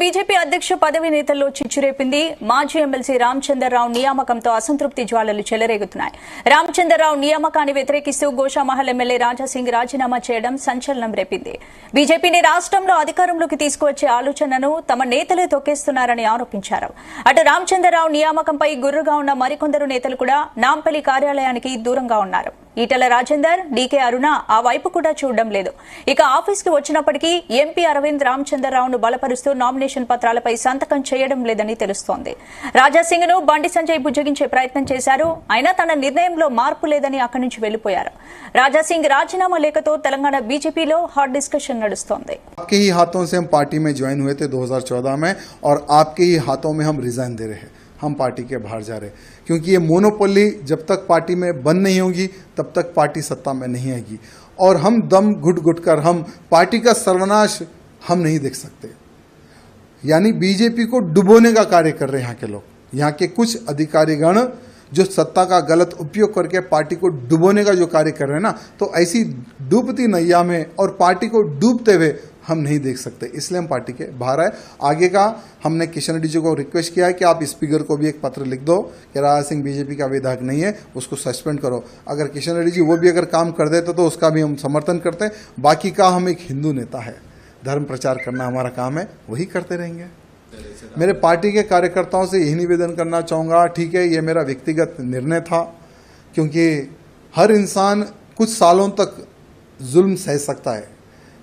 BJP అధ్యక్ష పదవి నేతల్లో చిచ్చురేపింది. మాజీ ఎమ్మెల్సీ రామచంద్రరావు నియామకంతో అసంతృప్తి జ్వాలలు చెలరేగుతున్నాయి. రామచంద్రరావు నియామకాన్ని వ్యతిరేకిస్తూ గోషామహల్ ఎమ్మెల్యే రాజాసింగ్ రాజీనామా చేయడం సంచలనం రేపింది. బీజేపీని రాష్ట్రంలో అధికారంలోకి తీసుకువచ్చే ఆలోచనను తమ నేతలే తొక్కేస్తున్నారని ఆరోపించారు. అటు రామచంద్రరావు నియామకంపై గుర్రుగా ఉన్న మరికొందరు నేతలు కూడా నాంపల్లి కార్యాలయానికి దూరంగా ఉన్నారు. ఈటెల రాజేందర్, డీకే అరుణ ఆ వైపు కూడా చూడడం లేదు. ఇక ఆఫీస్కి వచ్చినప్పటికీ ఎంపీ అరవింద్ రామచంద్రరావును బలపరుస్తూ నామినేషన్ పత్రాలపై సంతకం చేయడం లేదని తెలుస్తోంది. రాజాసింగ్ ను బండి సంజయ్ బుజ్జగించే ప్రయత్నం చేశారు. అయినా తన నిర్ణయంలో మార్పు లేదని అక్కడి నుంచి వెళ్లిపోయారు. రాజాసింగ్ రాజీనామా లేఖతో తెలంగాణ బీజేపీలో హాట్ డిస్కషన్ నడుస్తోంది. आपके ही हाथों से हम पार्टी में ज्वाइन हुए थे 2014 में और आपके ही हाथों में हम रिजाइन दे रहे हैं. हम पार्टी के बाहर जा रहे हैं क्योंकि ये मोनोपोली जब तक पार्टी में बंद नहीं होगी तब तक पार्टी सत्ता में नहीं आएगी और हम दम घुट घुट कर हम पार्टी का सर्वनाश हम नहीं देख सकते. यानी बीजेपी को डुबोने का कार्य कर रहे हैं यहाँ के लोग. यहाँ के कुछ अधिकारीगण जो सत्ता का गलत उपयोग करके पार्टी को डुबोने का जो कार्य कर रहे हैं ना, तो ऐसी डूबती नैया में और पार्टी को डूबते हुए हम नहीं देख सकते. इसलिए हम पार्टी के बाहर आए. आगे का हमने किशन रेड्डी जी को रिक्वेस्ट किया है कि आप स्पीकर को भी एक पत्र लिख दो कि राजा सिंह बीजेपी का विधायक नहीं है, उसको सस्पेंड करो. अगर किशन रेड्डी जी वो भी अगर काम कर देते तो उसका भी हम समर्थन करते हैं. बाकी का हम एक हिंदू नेता है, धर्म प्रचार करना हमारा काम है, वही करते रहेंगे. मेरे पार्टी के कार्यकर्ताओं से यही निवेदन करना चाहूँगा, ठीक है ये मेरा व्यक्तिगत निर्णय था क्योंकि हर इंसान कुछ सालों तक जुल्म सह सकता है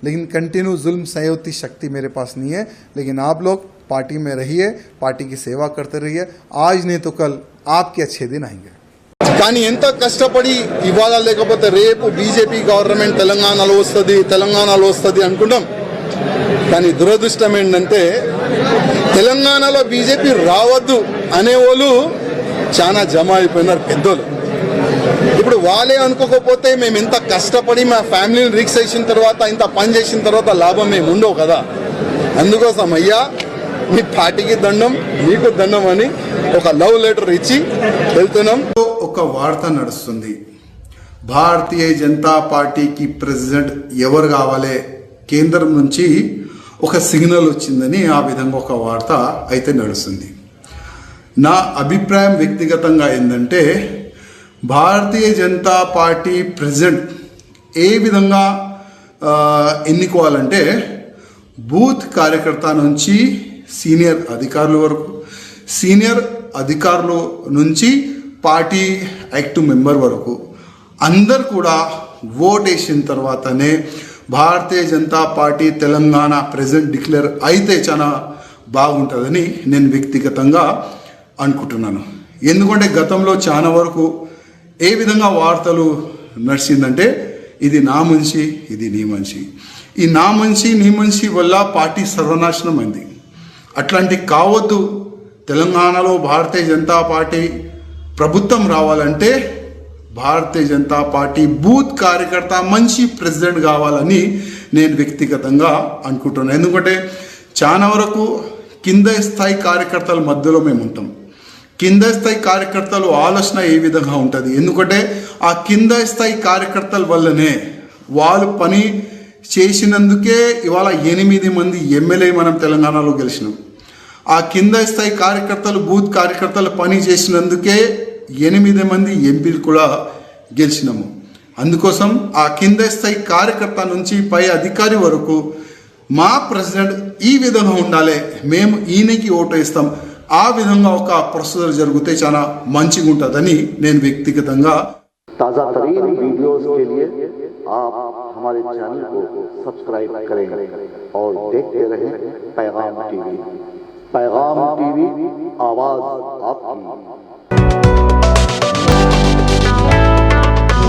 लेकिन कंटिन्यू जुल्म सहयोती शक्ति मेरे पास नहीं है. लेकिन आप लोग पार्टी में रहिए, पार्टी की सेवा करते रहिए. आज नहीं तो कल आपके अच्छे दिन आएंगे. కానీ ఎంత కష్టపడి ఇవాళ లేకపోతే రేపు బీజేపీ గవర్నమెంట్ తెలంగాణలో వస్తుంది అనుకుంటాం. కానీ దురదృష్టం ఏంటంటే తెలంగాణలో బీజేపీ రావద్దు అనేవాళ్ళు చాలా జమ అయిపోయినారు పెద్దోళ్ళు. ఇప్పుడు వాళ్ళే అనుకోకపోతే మేము ఎంత కష్టపడి మా ఫ్యామిలీని రిక్స్ చేసిన తర్వాత ఇంత పని చేసిన తర్వాత లాభం మేము ఉండవు కదా. అందుకోసం అయ్యా మీ పార్టీకి దండం, మీకు దండం అని ఒక లవ్ లెటర్ ఇచ్చి వెళ్తున్నాం. ఒక వార్త నడుస్తుంది, భారతీయ జనతా పార్టీకి ప్రెసిడెంట్ ఎవరు కావాలి, కేంద్రం నుంచి ఒక సిగ్నల్ వచ్చిందని ఆ విధంగా ఒక వార్త అయితే నడుస్తుంది. నా అభిప్రాయం వ్యక్తిగతంగా ఏంటంటే భారతీయ జనతా పార్టీ ప్రెసిడెంట్ ఏ విధంగా ఎన్నుకోవాలంటే బూత్ కార్యకర్త నుంచి సీనియర్ అధికారుల వరకు, సీనియర్ అధికారుల నుంచి పార్టీ యాక్టివ్ మెంబర్ వరకు అందరు కూడా ఓట్ వేసిన తర్వాతనే భారతీయ జనతా పార్టీ తెలంగాణ ప్రెసిడెంట్ డిక్లేర్ అయితే చాలా బాగుంటుందని నేను వ్యక్తిగతంగా అనుకుంటున్నాను. ఎందుకంటే గతంలో చాలా వరకు ఏ విధంగా వార్తలు నడిచిందంటే ఇది నా మనిషి, ఇది నీ మనిషి, ఈ నా మనిషి నీ మనిషి వల్ల పార్టీ సర్వనాశనం అయింది. అట్లాంటి కావద్దు. తెలంగాణలో భారతీయ జనతా పార్టీ ప్రభుత్వం రావాలంటే భారతీయ జనతా పార్టీ బూత్ కార్యకర్త మంచి ప్రెసిడెంట్ కావాలని నేను వ్యక్తిగతంగా అనుకుంటున్నాను. ఎందుకంటే చాలా వరకు కింద స్థాయి కార్యకర్తల మధ్యలో మేము ఉంటాం. కింద స్థాయి కార్యకర్తలు ఆలోచన ఏ విధంగా ఉంటుంది, ఎందుకంటే ఆ కింద స్థాయి కార్యకర్తల వల్లనే వాళ్ళు పని చేసినందుకే ఇవాళ 8 మంది ఎమ్మెల్యే మనం తెలంగాణలో గెలిచినాం. ఆ కింద స్థాయి కార్యకర్తలు బూత్ కార్యకర్తలు పని చేసినందుకే 8 మంది ఎంపీలు కూడా గెలిచినాము. అందుకోసం ఆ కింద స్థాయి కార్యకర్త నుంచి పై అధికారి వరకు మా ప్రెసిడెంట్ ఈ విధంగా ఉండాలి, మేము ఈయనకి ఓటు వేస్తాం, ఆ విధంగా ఒక ప్రొసీజర్ జరిగితే చాలా మంచిగా ఉంటుందని నేను వ్యక్తిగతంగా. ताज़ा तरीन वीडियोस के लिए आप हमारे चैनल को सब्सक्राइब करें और देखते रहें पैगाम टीवी. पैगाम टीवी, आवाज़ आपकी.